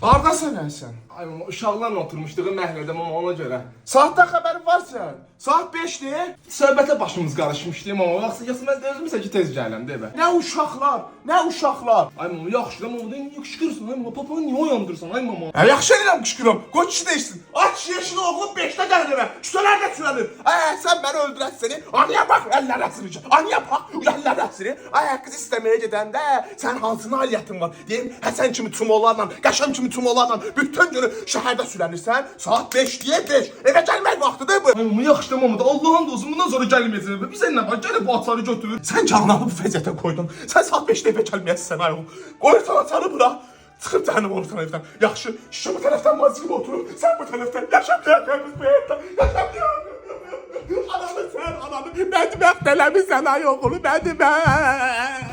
Hardasan sən? Ay mama, uşaqlarla oturmuşduq məhəllədə mama, ona görə. Saatdan xəbərin var sən? Saat 5-dir. Söhbətə başımız qarışmışdı mama. Yaxşı mən özümsə ki tez gələm deyibə. Nə uşaqlar, nə uşaqlar. Ay mama, yaxşı da mama, niyə qışqırırsan ay mama? Papanı niyə oyandırsan ay mama? Hə, yaxşı edirəm qışqıram. Qoy kişi deyilsin. Aç yaşlı oğlum 5-də gəlir evə. Küçələrdə sürənir. Sən məni öldürəsən. Anaya bax, əllər əsiri. Anaya bax, əllər əsiri. Qız istəməyə gedəndə sən hansı nailiyyətin var? Deyim, Həsən kimi tumolarla, Qəşəm kimi tumolarla bütün günü şəhərdə sürənirsən. Saat 5-deyə 5. Evə gəlmək vaxtıdır bu. Ay mama, yaxşı da mama da Allah'ın da olsun, bundan sonra gəlməyəcəm. Bizə nə var? Gəlib bu açarı götür. Sən canını bu vəziyyətə qoydun. Sən saat 5-də evə gəlməyəsən ay oğul. Qoyursan açarı bura. Çıxıb cəhənnəm olursan evdən. Yaxşı, şişə bu tərəfdən mazı gibi oturur. Sən bu tərəfdən yaşamlayacaqsınız bu həyatda. Yaşamlayacaqsınız. Ananı sən, ananı. Bədbəxt eləmişsən ay oğulu, bədbəxt.